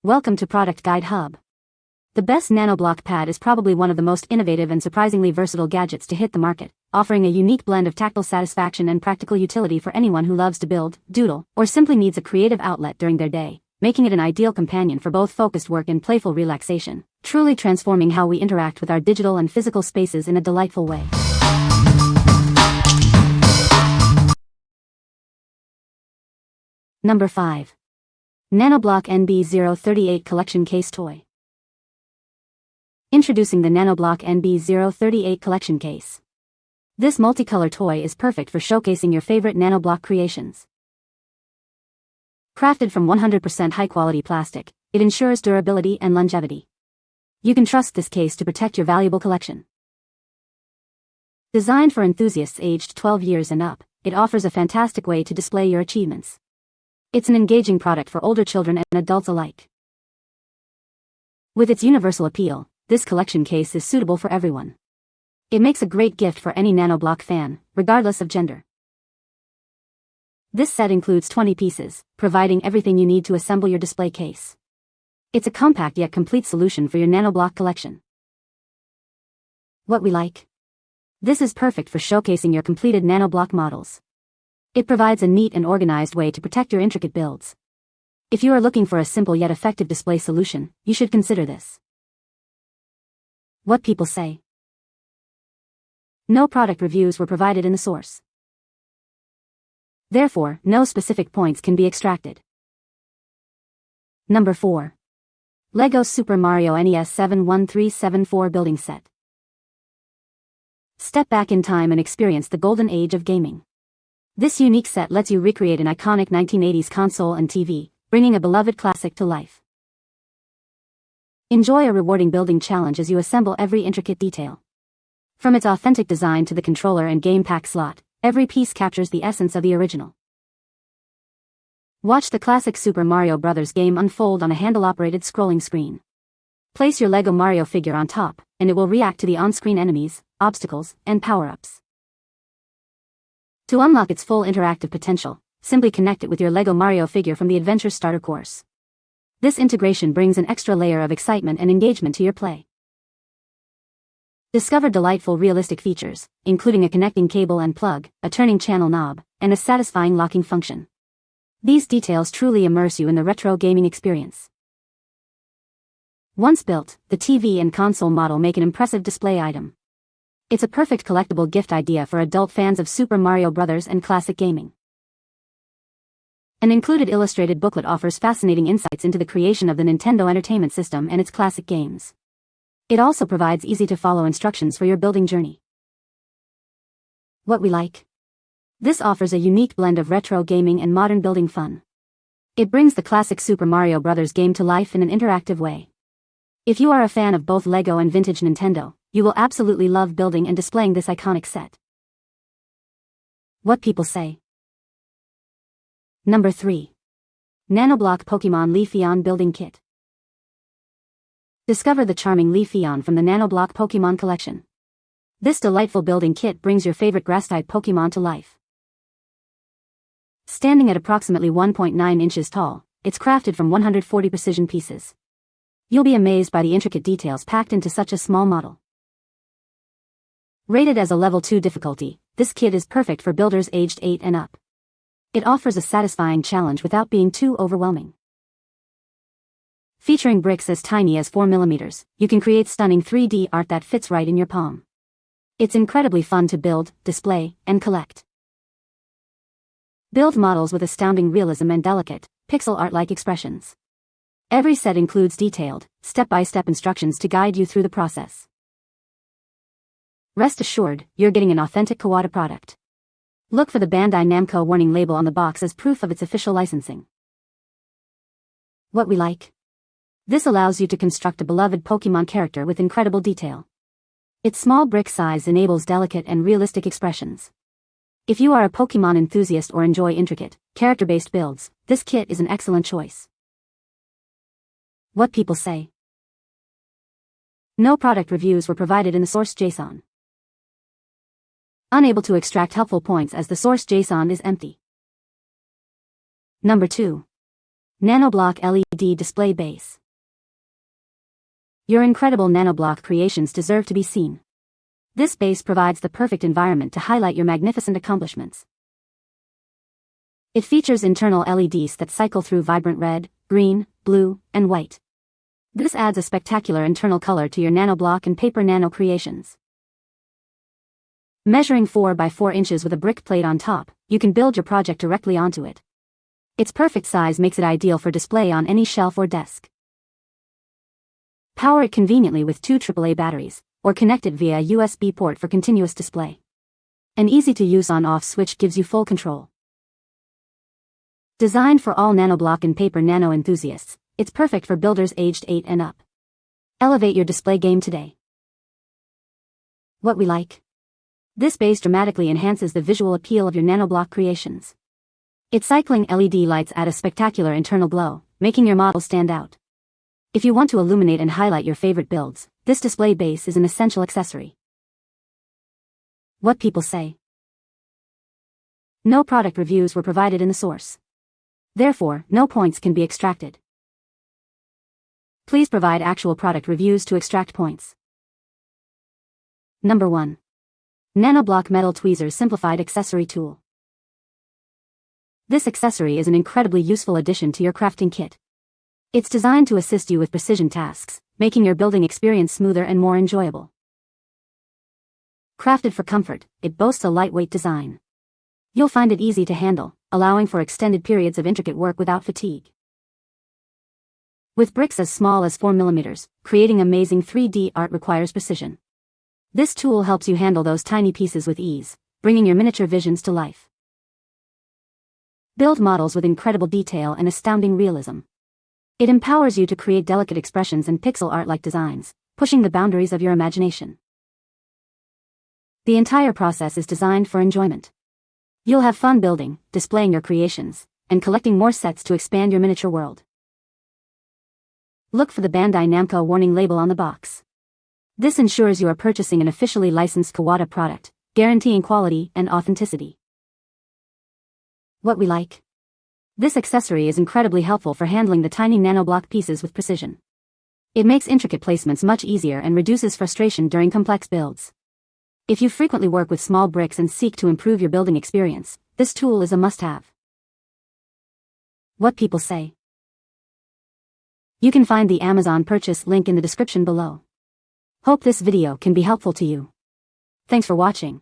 Welcome to Product Guide Hub. The best Nanoblock Pad is probably one of the most innovative and surprisingly versatile gadgets to hit the market, offering a unique blend of tactile satisfaction and practical utility for anyone who loves to build, doodle, or simply needs a creative outlet during their day, making it an ideal companion for both focused work and playful relaxation, truly transforming how we interact with our digital and physical spaces in a delightful way. Number 5. Nanoblock NB038 Collection Case Toy. Introducing the Nanoblock NB038 Collection Case. This multicolor toy is perfect for showcasing your favorite Nanoblock creations. Crafted from 100% high-quality plastic, it ensures durability and longevity. You can trust this case to protect your valuable collection. Designed for enthusiasts aged 12 years and up, it offers a fantastic way to display your achievements. It's an engaging product for older children and adults alike. With its universal appeal, this collection case is suitable for everyone. It makes a great gift for any Nanoblock fan, regardless of gender. This set includes 20 pieces, providing everything you need to assemble your display case. It's a compact yet complete solution for your Nanoblock collection. What we like? This is perfect for showcasing your completed Nanoblock models. It provides a neat and organized way to protect your intricate builds. If you are looking for a simple yet effective display solution, you should consider this. What people say. No product reviews were provided in the source. Therefore, no specific points can be extracted. Number 4. LEGO Super Mario NES 71374 Building Set. Step back in time and experience the golden age of gaming. This unique set lets you recreate an iconic 1980s console and TV, bringing a beloved classic to life. Enjoy a rewarding building challenge as you assemble every intricate detail. From its authentic design to the controller and game pack slot, every piece captures the essence of the original. Watch the classic Super Mario Bros. Game unfold on a handle-operated scrolling screen. Place your LEGO Mario figure on top, and it will react to the on-screen enemies, obstacles, and power-ups. To unlock its full interactive potential, simply connect it with your LEGO Mario figure from the Adventure Starter course. This integration brings an extra layer of excitement and engagement to your play. Discover delightful realistic features, including a connecting cable and plug, a turning channel knob, and a satisfying locking function. These details truly immerse you in the retro gaming experience. Once built, the TV and console model make an impressive display item. It's a perfect collectible gift idea for adult fans of Super Mario Bros. And classic gaming. An included illustrated booklet offers fascinating insights into the creation of the Nintendo Entertainment System and its classic games. It also provides easy-to-follow instructions for your building journey. What we like? This offers a unique blend of retro gaming and modern building fun. It brings the classic Super Mario Bros. Game to life in an interactive way. If you are a fan of both LEGO and vintage Nintendo, you will absolutely love building and displaying this iconic set. What people say. Number 3. Nanoblock Pokémon Leafeon Building Kit. Discover the charming Leafeon from the Nanoblock Pokémon collection. This delightful building kit brings your favorite grass-type Pokémon to life. Standing at approximately 1.9 inches tall, it's crafted from 140 precision pieces. You'll be amazed by the intricate details packed into such a small model. Rated as a level 2 difficulty, this kit is perfect for builders aged 8 and up. It offers a satisfying challenge without being too overwhelming. Featuring bricks as tiny as 4 mm, you can create stunning 3D art that fits right in your palm. It's incredibly fun to build, display, and collect. Build models with astounding realism and delicate, pixel art-like expressions. Every set includes detailed, step-by-step instructions to guide you through the process. Rest assured, you're getting an authentic Kawada product. Look for the Bandai Namco warning label on the box as proof of its official licensing. What we like? This allows you to construct a beloved Pokémon character with incredible detail. Its small brick size enables delicate and realistic expressions. If you are a Pokémon enthusiast or enjoy intricate, character-based builds, this kit is an excellent choice. What people say. No product reviews were provided in the source JSON. Unable to extract helpful points as the source JSON is empty. Number 2. Nanoblock LED Display Base. Your incredible nanoblock creations deserve to be seen. This base provides the perfect environment to highlight your magnificent accomplishments. It features internal LEDs that cycle through vibrant red, green, blue, and white. This adds a spectacular internal color to your nanoblock and paper nano creations. Measuring 4 by 4 inches with a brick plate on top, you can build your project directly onto it. Its perfect size makes it ideal for display on any shelf or desk. Power it conveniently with 2 AAA batteries, or connect it via a USB port for continuous display. An easy-to-use on-off switch gives you full control. Designed for all nanoblock and paper nano enthusiasts, it's perfect for builders aged 8 and up. Elevate your display game today. What we like. This base dramatically enhances the visual appeal of your nanoblock creations. Its cycling LED lights add a spectacular internal glow, making your model stand out. If you want to illuminate and highlight your favorite builds, this display base is an essential accessory. What people say. No product reviews were provided in the source. Therefore, no points can be extracted. Please provide actual product reviews to extract points. Number 1. Nanoblock Metal Tweezers Simplified Accessory Tool. This accessory is an incredibly useful addition to your crafting kit. It's designed to assist you with precision tasks, making your building experience smoother and more enjoyable. Crafted for comfort, it boasts a lightweight design. You'll find it easy to handle, allowing for extended periods of intricate work without fatigue. With bricks as small as 4 mm, creating amazing 3D art requires precision. This tool helps you handle those tiny pieces with ease, bringing your miniature visions to life. Build models with incredible detail and astounding realism. It empowers you to create delicate expressions and pixel art-like designs, pushing the boundaries of your imagination. The entire process is designed for enjoyment. You'll have fun building, displaying your creations, and collecting more sets to expand your miniature world. Look for the Bandai Namco warning label on the box. This ensures you are purchasing an officially licensed Kawada product, guaranteeing quality and authenticity. What we like. This accessory is incredibly helpful for handling the tiny nanoblock pieces with precision. It makes intricate placements much easier and reduces frustration during complex builds. If you frequently work with small bricks and seek to improve your building experience, this tool is a must-have. What people say. You can find the Amazon purchase link in the description below. Hope this video can be helpful to you. Thanks for watching.